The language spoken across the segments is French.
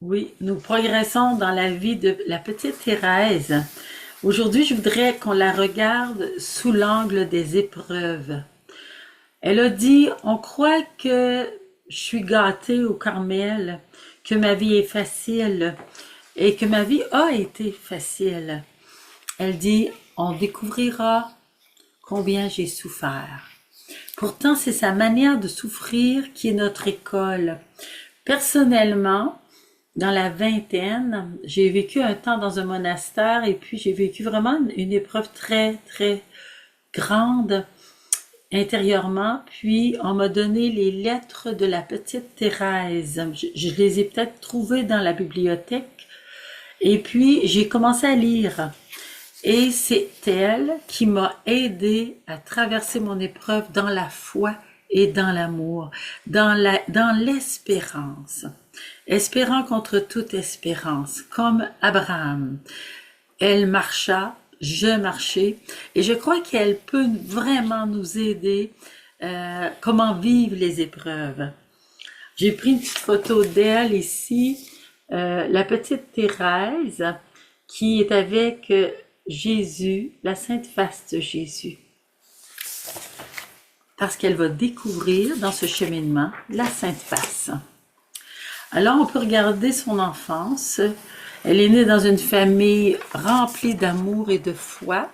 Oui, nous progressons dans la vie de la petite Thérèse. Aujourd'hui, je voudrais qu'on la regarde sous l'angle des épreuves. Elle a dit, on croit que je suis gâtée au Carmel, que ma vie est facile et que ma vie a été facile. Elle dit, on découvrira combien j'ai souffert. Pourtant, c'est sa manière de souffrir qui est notre école. Personnellement, dans la vingtaine, j'ai vécu un temps dans un monastère et puis j'ai vécu vraiment une épreuve très, très grande intérieurement. Puis on m'a donné les lettres de la petite Thérèse. Je les ai peut-être trouvées dans la bibliothèque. Et puis j'ai commencé à lire. Et c'est elle qui m'a aidé à traverser mon épreuve dans la foi et dans l'amour, dans l'espérance. Espérant contre toute espérance, comme Abraham. Elle marcha, je marchais, et je crois qu'elle peut vraiment nous aider comment vivre les épreuves. J'ai pris une petite photo d'elle ici, la petite Thérèse, qui est avec Jésus, la Sainte Face de Jésus. Parce qu'elle va découvrir dans ce cheminement la Sainte Face. Alors, on peut regarder son enfance. Elle est née dans une famille remplie d'amour et de foi.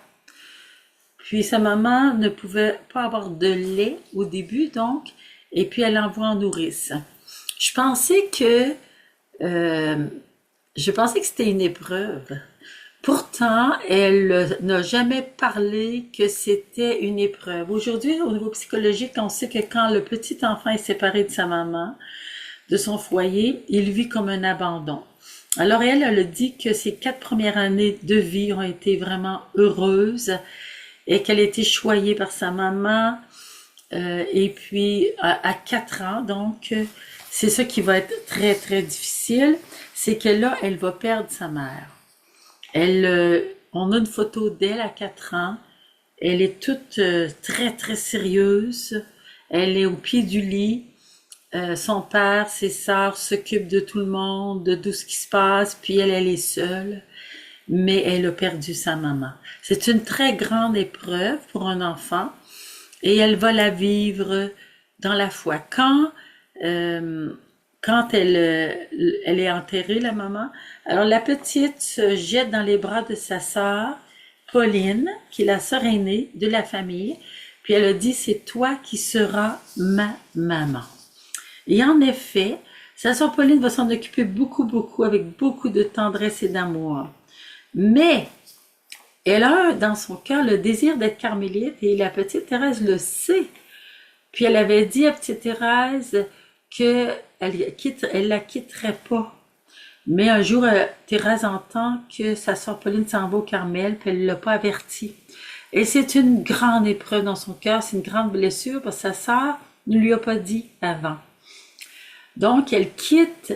Puis, sa maman ne pouvait pas avoir de lait au début, donc, et puis elle l'envoie en nourrice. Je pensais que, c'était une épreuve. Pourtant, elle n'a jamais parlé que c'était une épreuve. Aujourd'hui, au niveau psychologique, on sait que quand le petit enfant est séparé de sa maman, de son foyer, il vit comme un abandon. Alors elle a dit que ses 4 premières années de vie ont été vraiment heureuses et qu'elle a été choyée par sa maman. Et puis à 4 ans, donc c'est ça qui va être très très difficile, c'est que là, elle va perdre sa mère. On a une photo d'elle à 4 ans. Elle est toute très très sérieuse. Elle est au pied du lit. Son père, ses sœurs s'occupent de tout le monde, de tout ce qui se passe, puis elle est seule, mais elle a perdu sa maman. C'est une très grande épreuve pour un enfant et elle va la vivre dans la foi. Quand elle est enterrée, la maman, alors la petite se jette dans les bras de sa sœur, Pauline, qui est la sœur aînée de la famille, puis elle a dit, c'est toi qui seras ma maman. Et en effet, sa sœur Pauline va s'en occuper beaucoup, beaucoup, avec beaucoup de tendresse et d'amour. Mais elle a dans son cœur le désir d'être carmélite et la petite Thérèse le sait. Puis elle avait dit à petite Thérèse qu'elle la quitterait pas. Mais un jour, Thérèse entend que sa sœur Pauline s'en va au Carmel, puis elle ne l'a pas avertie. Et c'est une grande épreuve dans son cœur, c'est une grande blessure parce que sa sœur ne lui a pas dit avant. Donc, elle quitte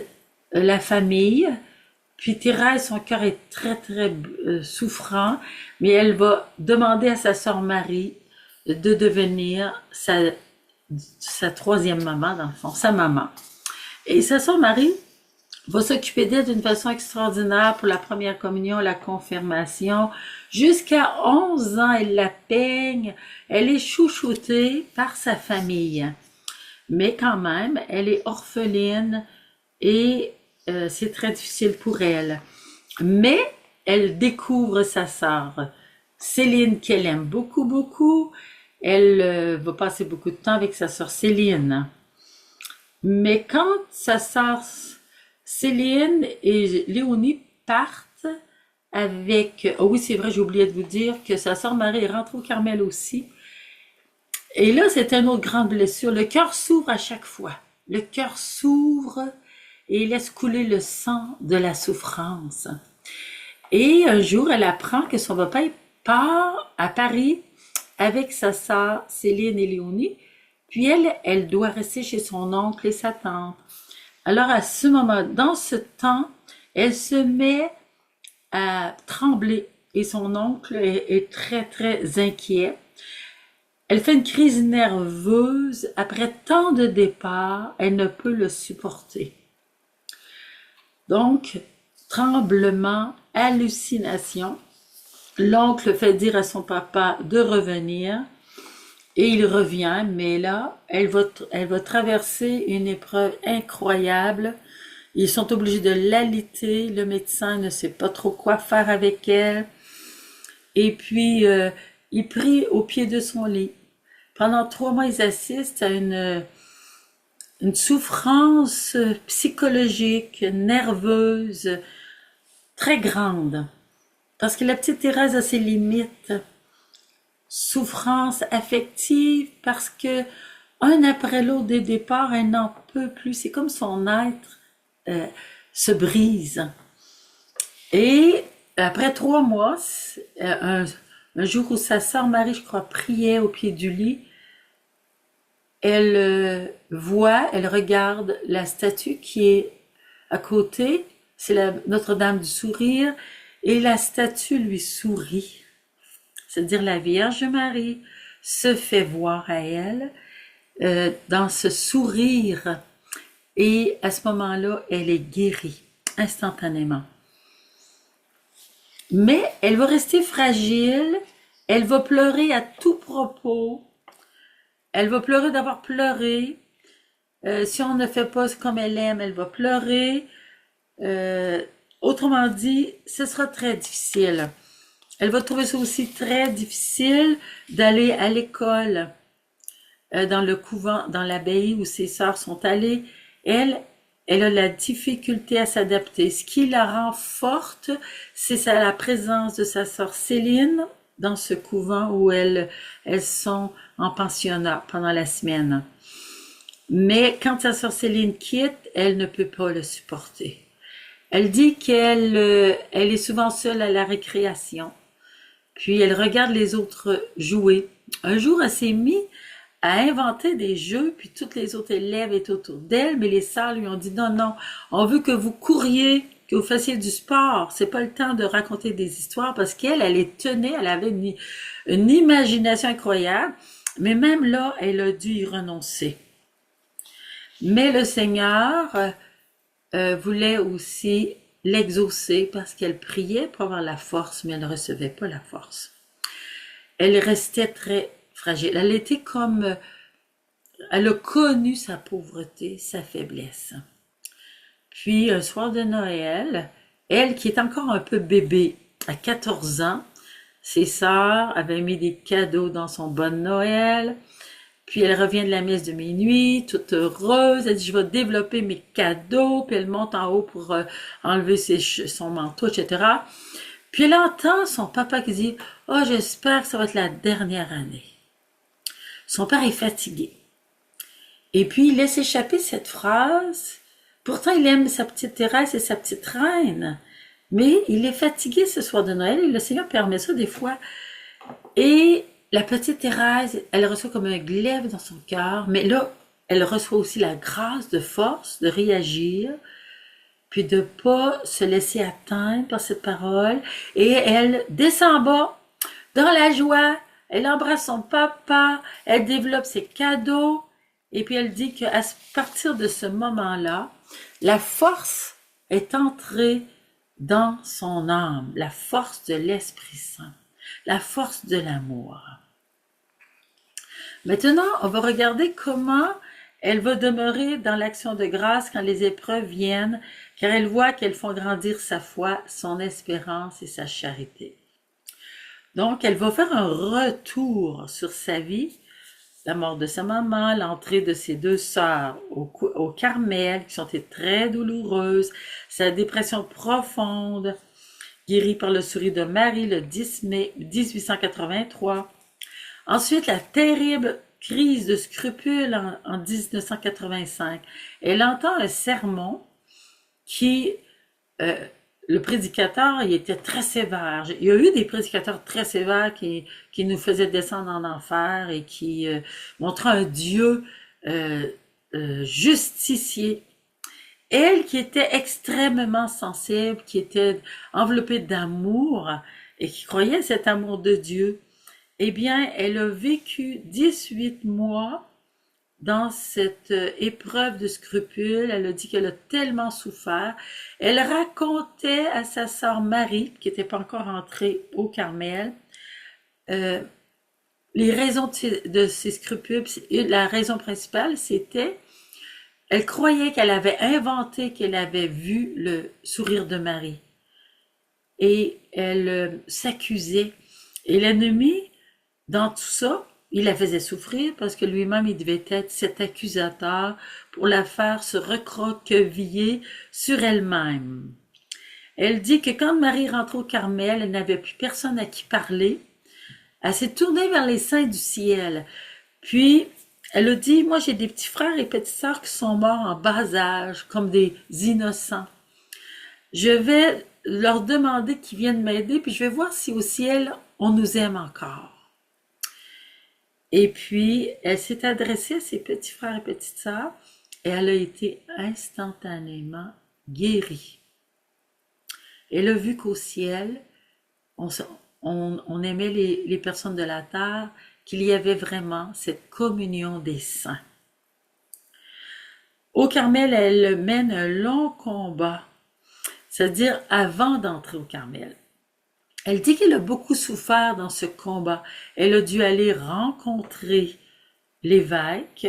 la famille, puis Thérèse, son cœur est très, très souffrant, mais elle va demander à sa sœur Marie de devenir sa troisième maman, dans le fond, sa maman. Et sa sœur Marie va s'occuper d'elle d'une façon extraordinaire pour la première communion, la confirmation. Jusqu'à 11 ans, elle la peigne, elle est chouchoutée par sa famille. Mais quand même, elle est orpheline et c'est très difficile pour elle. Mais elle découvre sa sœur Céline qu'elle aime beaucoup, beaucoup. Elle va passer beaucoup de temps avec sa sœur Céline. Mais quand sa sœur Céline et Léonie partent avec... Oh oui, c'est vrai, j'ai oublié de vous dire que sa sœur Marie rentre au Carmel aussi. Et là, c'est une autre grande blessure. Le cœur s'ouvre à chaque fois. Le cœur s'ouvre et laisse couler le sang de la souffrance. Et un jour, elle apprend que son papa part à Paris avec sa sœur Céline et Léonie. Puis elle doit rester chez son oncle et sa tante. Alors à ce moment, dans ce temps, elle se met à trembler et son oncle est très très inquiet. Elle fait une crise nerveuse. Après tant de départs, elle ne peut le supporter. Donc, tremblement, hallucination. L'oncle fait dire à son papa de revenir et il revient, mais là, elle va traverser une épreuve incroyable. Ils sont obligés de l'allaiter, le médecin ne sait pas trop quoi faire avec elle. Et puis, il prie au pied de son lit. Pendant 3 mois, ils assistent à une souffrance psychologique, nerveuse, très grande. Parce que la petite Thérèse a ses limites. Souffrance affective parce que un après l'autre des départs, elle n'en peut plus. C'est comme son être euh, se brise. Et après 3 mois, un jour où sa sœur Marie, je crois, priait au pied du lit, elle elle regarde la statue qui est à côté, c'est Notre-Dame du Sourire, et la statue lui sourit. C'est-à-dire la Vierge Marie se fait voir à elle dans ce sourire. Et à ce moment-là, elle est guérie instantanément. Mais elle va rester fragile, elle va pleurer à tout propos, elle va pleurer d'avoir pleuré. Si on ne fait pas comme elle aime, elle va pleurer. Autrement dit, ce sera très difficile. Elle va trouver ça aussi très difficile d'aller à l'école, dans le couvent, dans l'abbaye où ses sœurs sont allées. Elle, elle a la difficulté à s'adapter. Ce qui la rend forte, c'est la présence de sa sœur Céline dans ce couvent où elles sont en pensionnat pendant la semaine. Mais quand sa sœur Céline quitte, elle ne peut pas le supporter. Elle dit elle est souvent seule à la récréation. Puis elle regarde les autres jouer. Un jour, elle s'est mise à inventer des jeux, puis toutes les autres élèves étaient autour d'elle, mais les sœurs lui ont dit non, non, on veut que vous couriez, que vous fassiez du sport. C'est pas le temps de raconter des histoires parce qu'elle, elle est tenue, elle avait une imagination incroyable, mais même là, elle a dû y renoncer. Mais le Seigneur voulait aussi l'exaucer parce qu'elle priait pour avoir la force, mais elle ne recevait pas la force. Elle restait très fragile. Elle était comme... Elle a connu sa pauvreté, sa faiblesse. Puis, un soir de Noël, elle qui est encore un peu bébé, à 14 ans, ses sœurs avaient mis des cadeaux dans son bon Noël. Puis elle revient de la messe de minuit, toute heureuse. Elle dit, je vais développer mes cadeaux. Puis elle monte en haut pour enlever son manteau, etc. Puis elle entend son papa qui dit, oh, j'espère que ça va être la dernière année. Son père est fatigué. Et puis il laisse échapper cette phrase. Pourtant, il aime sa petite Thérèse et sa petite reine. Mais il est fatigué ce soir de Noël et le Seigneur permet ça des fois. Et la petite Thérèse, elle reçoit comme un glaive dans son cœur, mais là, elle reçoit aussi la grâce de force de réagir, puis de pas se laisser atteindre par cette parole. Et elle descend bas, dans la joie, elle embrasse son papa, elle développe ses cadeaux, et puis elle dit qu'à partir de ce moment-là, la force est entrée dans son âme, la force de l'Esprit Saint, la force de l'amour. Maintenant, on va regarder comment elle va demeurer dans l'action de grâce quand les épreuves viennent, car elle voit qu'elles font grandir sa foi, son espérance et sa charité. Donc, elle va faire un retour sur sa vie, la mort de sa maman, l'entrée de ses 2 sœurs au Carmel, qui sont très douloureuses, sa dépression profonde, guérie par le sourire de Marie le 10 mai 1883. Ensuite, la terrible crise de scrupules en 1985. Elle entend un sermon qui, le prédicateur, il était très sévère. Il y a eu des prédicateurs très sévères qui nous faisaient descendre en enfer et qui montraient un Dieu justicier. Elle qui était extrêmement sensible, qui était enveloppée d'amour et qui croyait cet amour de Dieu, eh bien, elle a vécu 18 mois dans cette épreuve de scrupules. Elle a dit qu'elle a tellement souffert. Elle racontait à sa sœur Marie, qui n'était pas encore entrée au Carmel, euh, les raisons de ses scrupules. La raison principale, c'était, elle croyait qu'elle avait inventé qu'elle avait vu le sourire de Marie. Et elle s'accusait. Et l'ennemi, dans tout ça, il la faisait souffrir parce que lui-même, il devait être cet accusateur pour la faire se recroqueviller sur elle-même. Elle dit que quand Marie rentre au Carmel, elle n'avait plus personne à qui parler. Elle s'est tournée vers les saints du ciel. Puis, elle a dit, moi j'ai des petits frères et petites sœurs qui sont morts en bas âge, comme des innocents. Je vais leur demander qu'ils viennent m'aider, puis je vais voir si au ciel, on nous aime encore. Et puis, elle s'est adressée à ses petits frères et petites sœurs, et elle a été instantanément guérie. Elle a vu qu'au ciel, on aimait les personnes de la terre, qu'il y avait vraiment cette communion des saints. Au Carmel, elle mène un long combat, c'est-à-dire avant d'entrer au Carmel. Elle dit qu'elle a beaucoup souffert dans ce combat. Elle a dû aller rencontrer l'évêque,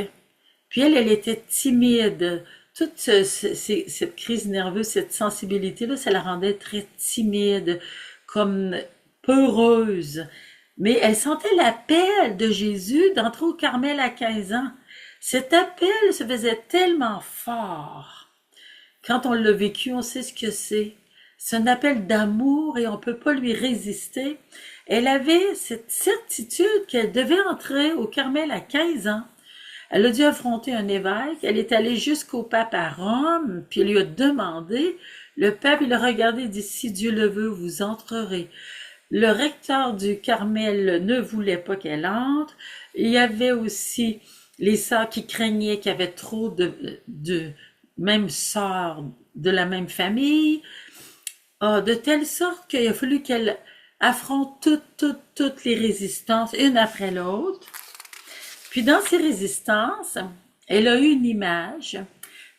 puis elle était timide. Toute cette crise nerveuse, cette sensibilité-là, ça la rendait très timide, comme peureuse. Mais elle sentait l'appel de Jésus d'entrer au Carmel à 15 ans. Cet appel se faisait tellement fort. Quand on l'a vécu, on sait ce que c'est. C'est un appel d'amour et on ne peut pas lui résister. Elle avait cette certitude qu'elle devait entrer au Carmel à 15 ans. Elle a dû affronter un évêque. Elle est allée jusqu'au pape à Rome, puis elle lui a demandé. Le pape, il a regardé et dit, si Dieu le veut, vous entrerez. Le recteur du Carmel ne voulait pas qu'elle entre. Il y avait aussi les sœurs qui craignaient qu'il y avait trop de même sœurs de la même famille. De telle sorte qu'il a fallu qu'elle affronte toutes les résistances, une après l'autre. Puis dans ces résistances, elle a eu une image.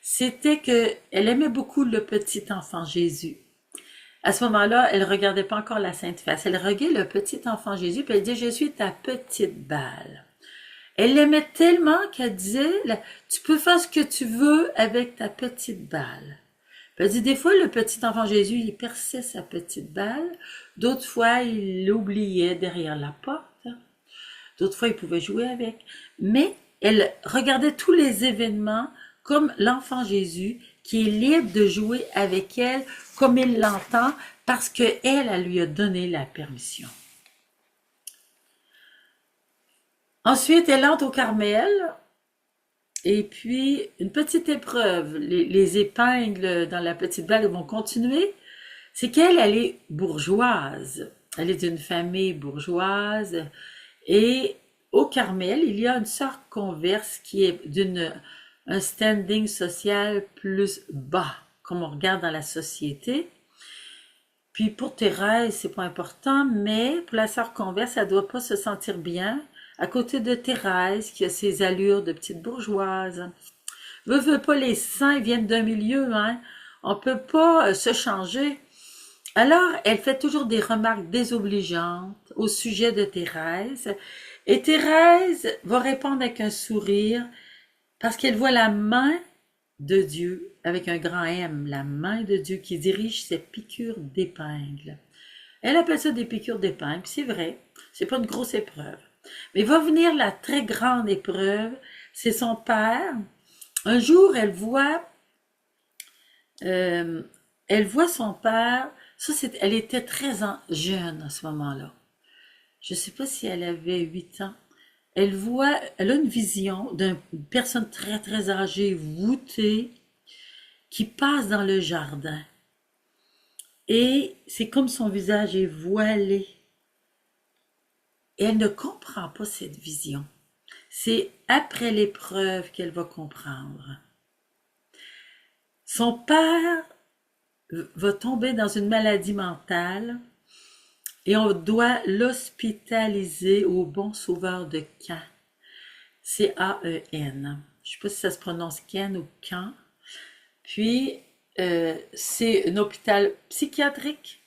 C'était qu'elle aimait beaucoup le petit enfant Jésus. À ce moment-là, elle ne regardait pas encore la Sainte Face. Elle regardait le petit enfant Jésus, puis elle dit, je suis ta petite balle. Elle l'aimait tellement qu'elle disait, tu peux faire ce que tu veux avec ta petite balle. Puis elle dit, des fois, le petit enfant Jésus, il perçait sa petite balle. D'autres fois, il l'oubliait derrière la porte. D'autres fois, il pouvait jouer avec. Mais elle regardait tous les événements comme l'enfant Jésus qui est libre de jouer avec elle comme il l'entend parce qu'elle lui a donné la permission. Ensuite, elle entre au Carmel et puis une petite épreuve. Les épingles dans la petite balle vont continuer. C'est qu'elle, elle est bourgeoise. Elle est d'une famille bourgeoise. Et au Carmel, il y a une sœur converse qui est un standing social plus bas, comme on regarde dans la société. Puis pour Thérèse, c'est pas important, mais pour la sœur converse, elle doit pas se sentir bien à côté de Thérèse, qui a ses allures de petite bourgeoise. Veut pas, les saints viennent d'un milieu, hein. On peut pas se changer. Alors, elle fait toujours des remarques désobligeantes au sujet de Thérèse. Et Thérèse va répondre avec un sourire parce qu'elle voit la main de Dieu, avec un grand M, la main de Dieu qui dirige ses piqûres d'épingle. Elle appelle ça des piqûres d'épingle, c'est vrai, c'est pas une grosse épreuve. Mais va venir la très grande épreuve, c'est son père. Un jour, elle voit son père. Elle était très jeune à ce moment-là. Je ne sais pas si elle avait 8 ans. Elle a une vision d'une personne très, très âgée, voûtée, qui passe dans le jardin. Et c'est comme son visage est voilé. Et elle ne comprend pas cette vision. C'est après l'épreuve qu'elle va comprendre. Son père va tomber dans une maladie mentale et on doit l'hospitaliser au Bon Sauveur de Caen. C-A-E-N. Je ne sais pas si ça se prononce Ken ou Can. Puis, c'est un hôpital psychiatrique.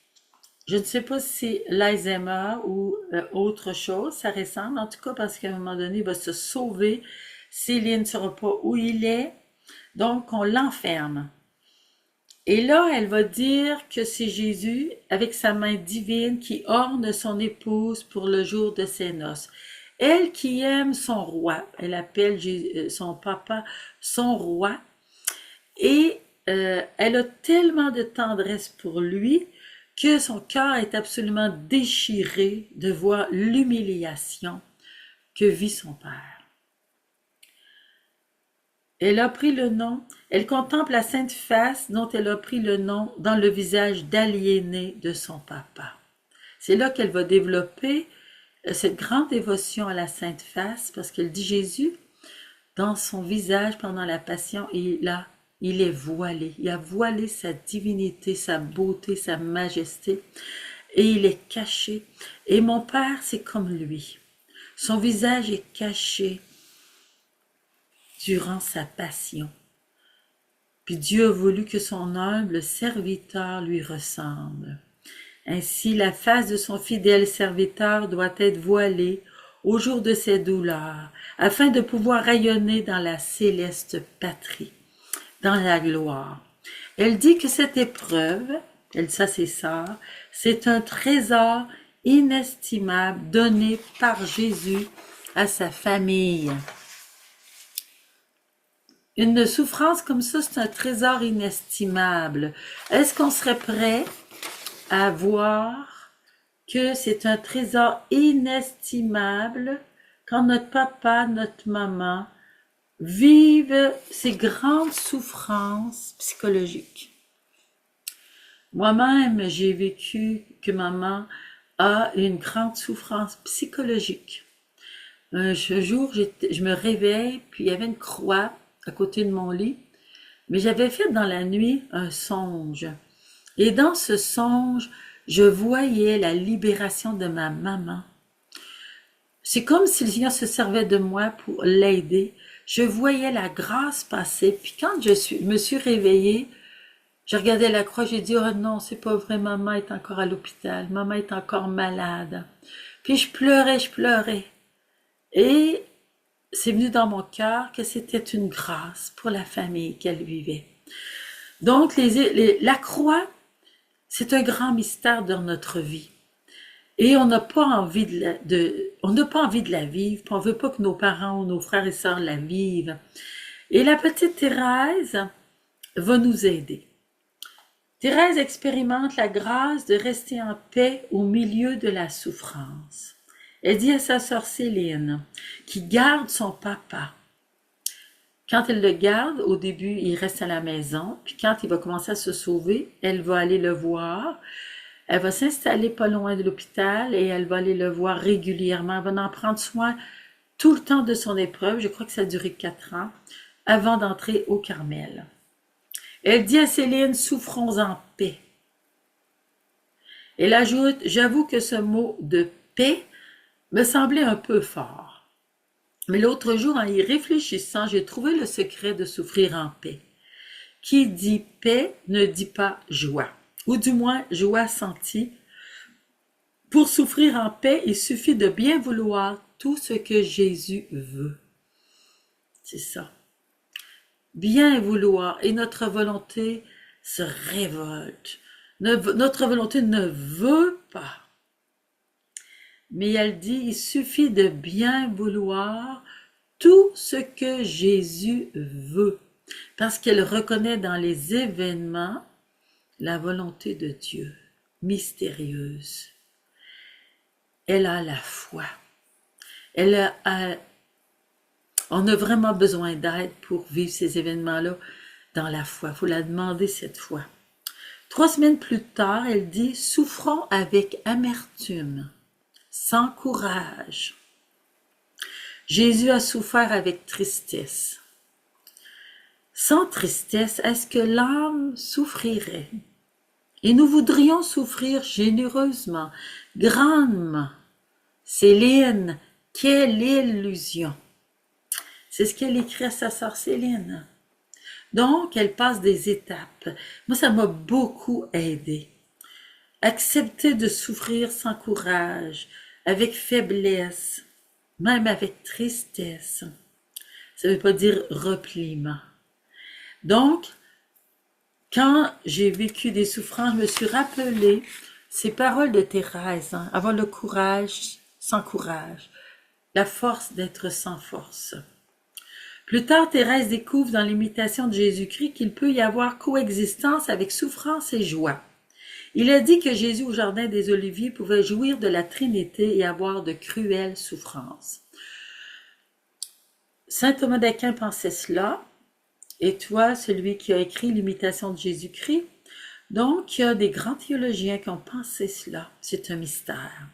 Je ne sais pas si c'est l'Alzheimer ou autre chose, ça ressemble. En tout cas, parce qu'à un moment donné, il va se sauver. Céline ne saura pas où il est. Donc, on l'enferme. Et là, elle va dire que c'est Jésus, avec sa main divine, qui orne son épouse pour le jour de ses noces. Elle qui aime son roi, elle appelle son papa son roi, et elle a tellement de tendresse pour lui que son cœur est absolument déchiré de voir l'humiliation que vit son père. Elle a pris le nom, elle contemple la sainte face dont elle a pris le nom dans le visage d'aliéné de son papa. C'est là qu'elle va développer cette grande dévotion à la sainte face, parce qu'elle dit Jésus, dans son visage pendant la passion, il est voilé. Il a voilé sa divinité, sa beauté, sa majesté, et il est caché. Et mon Père, c'est comme lui. Son visage est caché durant sa passion. Puis Dieu a voulu que son humble serviteur lui ressemble. Ainsi, la face de son fidèle serviteur doit être voilée au jour de ses douleurs, afin de pouvoir rayonner dans la céleste patrie, dans la gloire. Elle dit que cette épreuve, elle dit ça à ses sœurs, c'est un trésor inestimable donné par Jésus à sa famille. Une souffrance comme ça, c'est un trésor inestimable. Est-ce qu'on serait prêt à voir que c'est un trésor inestimable quand notre papa, notre maman vivent ces grandes souffrances psychologiques? Moi-même, j'ai vécu que maman a une grande souffrance psychologique. Un jour, je me réveille, puis il y avait une croix à côté de mon lit, mais j'avais fait dans la nuit un songe. Et dans ce songe, je voyais la libération de ma maman. C'est comme si le Seigneur se servait de moi pour l'aider. Je voyais la grâce passer, puis quand me suis réveillée, je regardais la croix, j'ai dit, oh non, c'est pas vrai, maman est encore à l'hôpital, maman est encore malade. Puis je pleurais. Et c'est venu dans mon cœur que c'était une grâce pour la famille qu'elle vivait. Donc, la croix, c'est un grand mystère dans notre vie. Et on n'a pas envie on n'a pas envie de la vivre, puis on veut pas que nos parents ou nos frères et sœurs la vivent. Et la petite Thérèse va nous aider. Thérèse expérimente la grâce de rester en paix au milieu de la souffrance. Elle dit à sa sœur Céline, qui garde son papa. Quand elle le garde, au début, il reste à la maison, puis quand il va commencer à se sauver, elle va aller le voir. Elle va s'installer pas loin de l'hôpital et elle va aller le voir régulièrement. Elle va en prendre soin tout le temps de son épreuve. Je crois que ça a duré 4 ans, avant d'entrer au Carmel. Elle dit à Céline, souffrons en paix. Elle ajoute, j'avoue que ce mot de paix me semblait un peu fort. Mais l'autre jour, en y réfléchissant, j'ai trouvé le secret de souffrir en paix. Qui dit paix ne dit pas joie, ou du moins joie sentie. Pour souffrir en paix, il suffit de bien vouloir tout ce que Jésus veut. C'est ça. Bien vouloir, et notre volonté se révolte. Notre volonté ne veut pas. Mais elle dit, il suffit de bien vouloir tout ce que Jésus veut, parce qu'elle reconnaît dans les événements la volonté de Dieu, mystérieuse. Elle a la foi. On a vraiment besoin d'aide pour vivre ces événements-là dans la foi. Il faut la demander cette foi. 3 semaines plus tard, elle dit, souffrons avec amertume, sans courage. Jésus a souffert avec tristesse. Sans tristesse, est-ce que l'âme souffrirait? Et nous voudrions souffrir généreusement, grandement. Céline, quelle illusion! C'est ce qu'elle écrit à sa sœur Céline. Donc, elle passe des étapes. Moi, ça m'a beaucoup aidé. Accepter de souffrir sans courage, avec faiblesse, même avec tristesse. Ça ne veut pas dire repliement. Donc, quand j'ai vécu des souffrances, je me suis rappelé ces paroles de Thérèse, hein, avoir le courage sans courage, la force d'être sans force. Plus tard, Thérèse découvre dans l'imitation de Jésus-Christ qu'il peut y avoir coexistence avec souffrance et joie. Il a dit que Jésus au Jardin des Oliviers pouvait jouir de la Trinité et avoir de cruelles souffrances. Saint Thomas d'Aquin pensait cela, et toi, celui qui a écrit l'imitation de Jésus-Christ. Donc, il y a des grands théologiens qui ont pensé cela. C'est un mystère.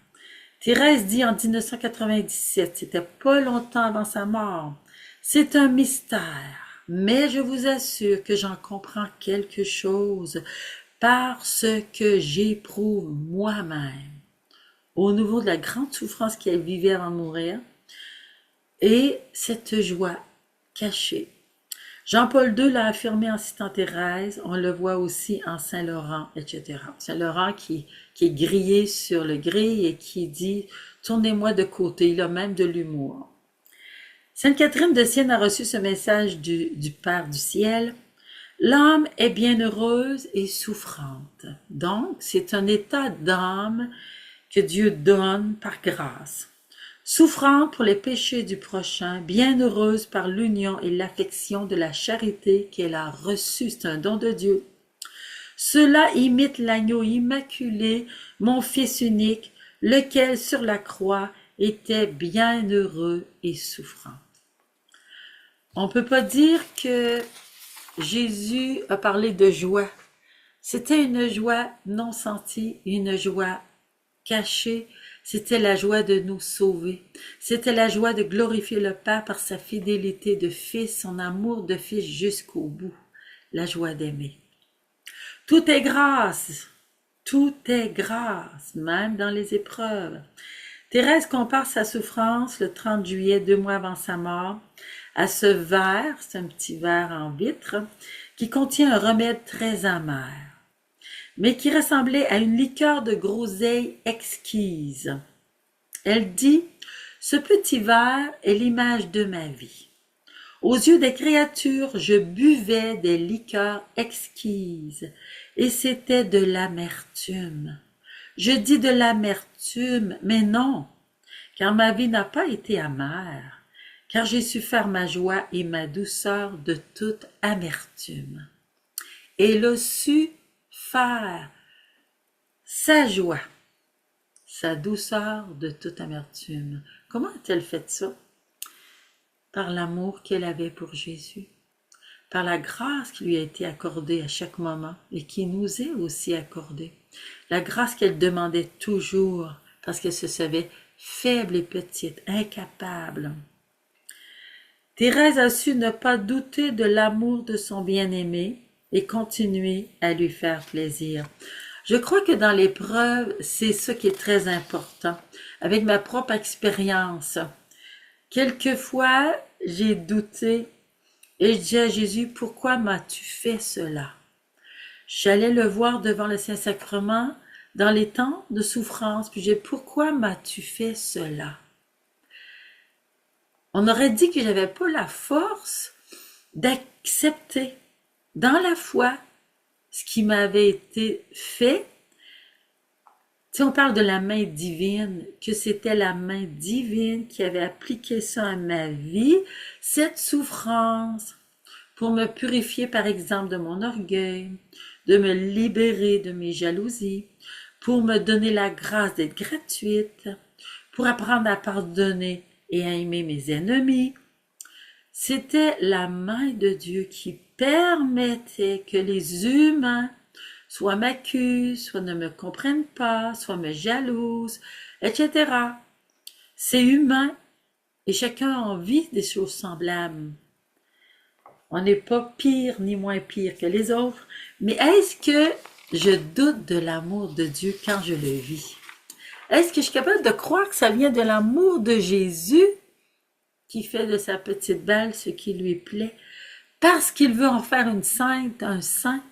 Thérèse dit en 1997, c'était pas longtemps avant sa mort, c'est un mystère, mais je vous assure que j'en comprends quelque chose parce que j'éprouve moi-même au niveau de la grande souffrance qu'elle vivait avant de mourir et cette joie cachée. Jean-Paul II l'a affirmé en citant Thérèse, on le voit aussi en Saint-Laurent, etc. Saint-Laurent qui est grillé sur le gril et qui dit « Tournez-moi de côté », il a même de l'humour. Sainte Catherine de Sienne a reçu ce message du Père du ciel. L'âme est bienheureuse et souffrante. Donc, c'est un état d'âme que Dieu donne par grâce. Souffrante pour les péchés du prochain, bienheureuse par l'union et l'affection de la charité qu'elle a reçue. C'est un don de Dieu. Cela imite l'agneau immaculé, mon Fils unique, lequel sur la croix était bienheureux et souffrant. On ne peut pas dire que Jésus a parlé de joie. C'était une joie non sentie, une joie cachée. C'était la joie de nous sauver. C'était la joie de glorifier le Père par sa fidélité de Fils, son amour de Fils jusqu'au bout. La joie d'aimer. Tout est grâce. Tout est grâce, même dans les épreuves. Thérèse compare sa souffrance le 30 juillet, 2 mois avant sa mort, à ce verre, c'est un petit verre en vitre, qui contient un remède très amer, mais qui ressemblait à une liqueur de groseille exquise. Elle dit « Ce petit verre est l'image de ma vie. Aux yeux des créatures, je buvais des liqueurs exquises, et c'était de l'amertume. Je dis de l'amertume, mais non, car ma vie n'a pas été amère, car j'ai su faire ma joie et ma douceur de toute amertume. Elle a su faire sa joie, sa douceur de toute amertume. Comment a-t-elle fait ça? Par l'amour qu'elle avait pour Jésus, par la grâce qui lui a été accordée à chaque moment et qui nous est aussi accordée. La grâce qu'elle demandait toujours parce qu'elle se savait faible et petite, incapable. Thérèse a su ne pas douter de l'amour de son bien-aimé et continuer à lui faire plaisir. Je crois que dans l'épreuve, c'est ça qui est très important. Avec ma propre expérience, quelquefois, j'ai douté et je disais à Jésus, pourquoi m'as-tu fait cela? J'allais le voir devant le Saint-Sacrement dans les temps de souffrance, puis j'ai dit, pourquoi m'as-tu fait cela? On aurait dit que j'avais pas la force d'accepter dans la foi ce qui m'avait été fait. Si on parle de la main divine, que c'était la main divine qui avait appliqué ça à ma vie, cette souffrance, pour me purifier par exemple de mon orgueil, de me libérer de mes jalousies, pour me donner la grâce d'être gratuite, pour apprendre à pardonner et à aimer mes ennemis. C'était la main de Dieu qui permettait que les humains soit m'accusent, soit ne me comprennent pas, soit me jalousent, etc. C'est humain et chacun a envie des choses semblables. On n'est pas pire ni moins pire que les autres, mais est-ce que je doute de l'amour de Dieu quand je le vis? Est-ce que je suis capable de croire que ça vient de l'amour de Jésus qui fait de sa petite balle ce qui lui plaît, parce qu'il veut en faire une sainte, un saint.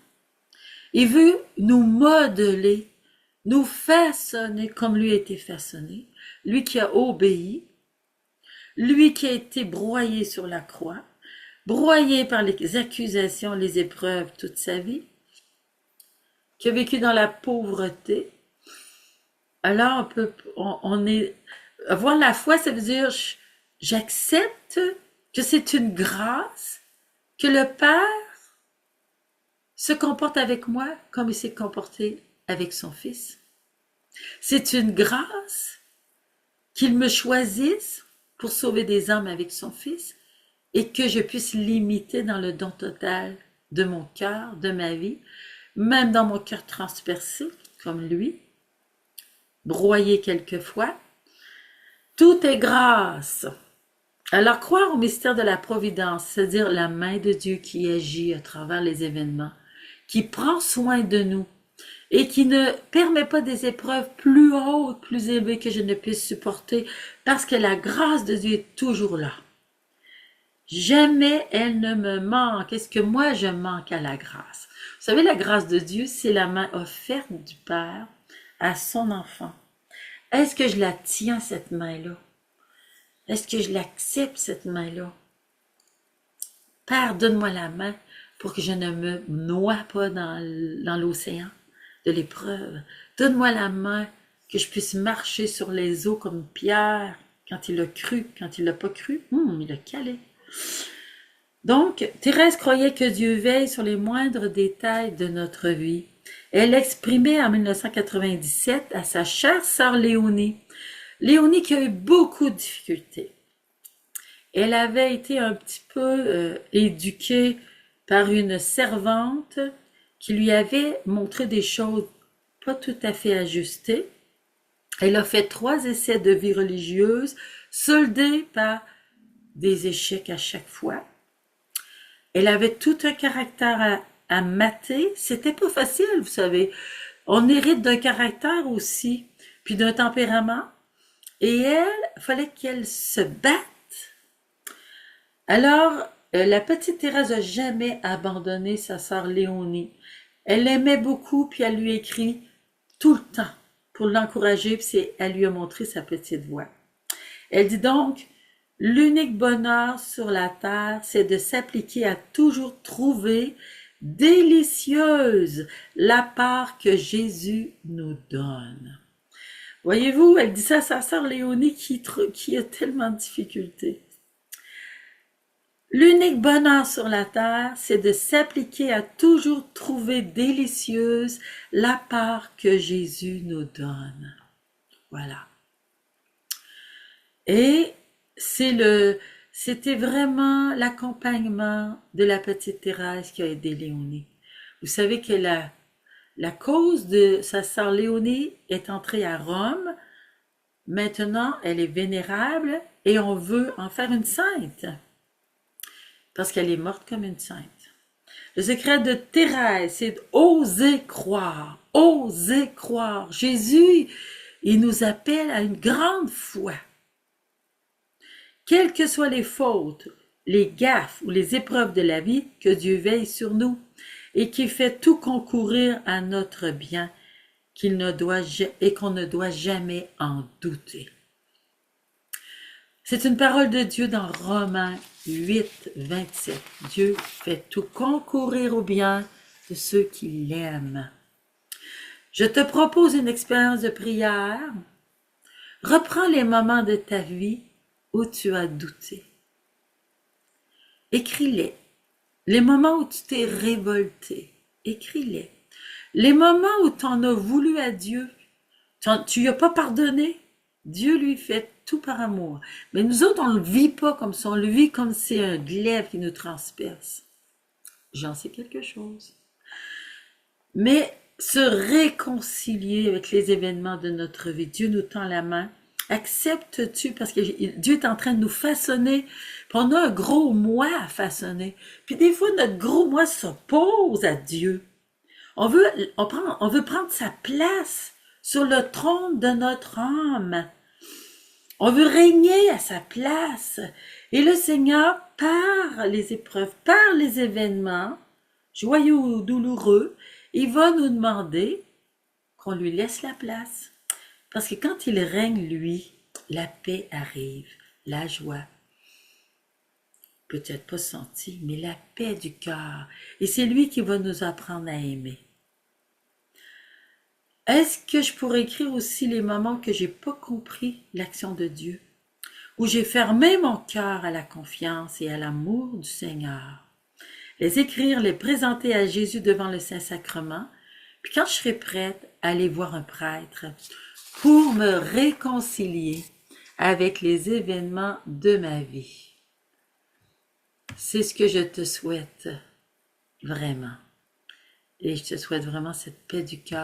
Il veut nous modeler, nous façonner comme lui a été façonné, lui qui a obéi, lui qui a été broyé sur la croix, broyé par les accusations, les épreuves toute sa vie, qui a vécu dans la pauvreté. Alors on est, avoir la foi, ça veut dire j'accepte que c'est une grâce, que le Père se comporte avec moi comme il s'est comporté avec son Fils. C'est une grâce qu'il me choisisse pour sauver des âmes avec son Fils et que je puisse l'imiter dans le don total de mon cœur, de ma vie, même dans mon cœur transpercé, comme lui, broyé quelquefois. Tout est grâce. Alors, croire au mystère de la providence, c'est-à-dire la main de Dieu qui agit à travers les événements, qui prend soin de nous et qui ne permet pas des épreuves plus hautes, plus élevées que je ne puisse supporter, parce que la grâce de Dieu est toujours là. Jamais elle ne me manque. Est-ce que moi je manque à la grâce? Vous savez, la grâce de Dieu, c'est la main offerte du Père à son enfant. Est-ce que je la tiens, cette main-là? Est-ce que je l'accepte, cette main-là? Père, donne-moi la main pour que je ne me noie pas dans l'océan de l'épreuve. Donne-moi la main que je puisse marcher sur les eaux comme Pierre, quand il a cru, quand il l'a pas cru, il a calé. Donc, Thérèse croyait que Dieu veille sur les moindres détails de notre vie. Elle l'exprimait en 1997 à sa chère sœur Léonie. Léonie qui a eu beaucoup de difficultés. Elle avait été un petit peu éduquée par une servante qui lui avait montré des choses pas tout à fait ajustées. Elle a fait 3 essais de vie religieuse, soldés par des échecs à chaque fois. Elle avait tout un caractère à mater. C'était pas facile, vous savez. On hérite d'un caractère aussi, puis d'un tempérament. Et elle, il fallait qu'elle se batte. Alors, la petite Thérèse n'a jamais abandonné sa sœur Léonie. Elle l'aimait beaucoup, puis elle lui écrit tout le temps pour l'encourager, puis elle lui a montré sa petite voix. Elle dit donc, l'unique bonheur sur la terre, c'est de s'appliquer à toujours trouver délicieuse la part que Jésus nous donne. Voyez-vous, elle dit ça à sa sœur Léonie qui a tellement de difficultés. L'unique bonheur sur la terre, c'est de s'appliquer à toujours trouver délicieuse la part que Jésus nous donne. Voilà. Et c'était vraiment l'accompagnement de la petite Thérèse qui a aidé Léonie. Vous savez que la cause de sa sœur Léonie est entrée à Rome. Maintenant, elle est vénérable et on veut en faire une sainte. Parce qu'elle est morte comme une sainte. Le secret de Thérèse, c'est d'oser croire. Oser croire. Jésus, il nous appelle à une grande foi. Quelles que soient les fautes, les gaffes ou les épreuves de la vie, que Dieu veille sur nous et qui fait tout concourir à notre bien et qu'on ne doit jamais en douter. C'est une parole de Dieu dans Romains 8, 27. Dieu fait tout concourir au bien de ceux qui l'aiment. Je te propose une expérience de prière. Reprends les moments de ta vie où tu as douté. Écris-les. Les moments où tu t'es révolté. Écris-les. Les moments où tu en as voulu à Dieu. Tu lui as pas pardonné. Dieu lui fait tout par amour. Mais nous autres, on ne le vit pas comme ça. On le vit comme si c'est un glaive qui nous transperce. J'en sais quelque chose. Mais se réconcilier avec les événements de notre vie. Dieu nous tend la main. Acceptes-tu, parce que Dieu est en train de nous façonner, puis on a un gros moi à façonner. Puis des fois, notre gros moi s'oppose à Dieu. On veut prendre sa place sur le trône de notre âme. On veut régner à sa place. Et le Seigneur, par les épreuves, par les événements, joyeux ou douloureux, il va nous demander qu'on lui laisse la place. Parce que quand il règne, lui, la paix arrive, la joie. Peut-être pas sentie, mais la paix du cœur. Et c'est lui qui va nous apprendre à aimer. Est-ce que je pourrais écrire aussi les moments que j'ai pas compris l'action de Dieu, où j'ai fermé mon cœur à la confiance et à l'amour du Seigneur? Les écrire, les présenter à Jésus devant le Saint-Sacrement, puis quand je serai prête, aller voir un prêtre pour me réconcilier avec les événements de ma vie. C'est ce que je te souhaite, vraiment. Et je te souhaite vraiment cette paix du cœur.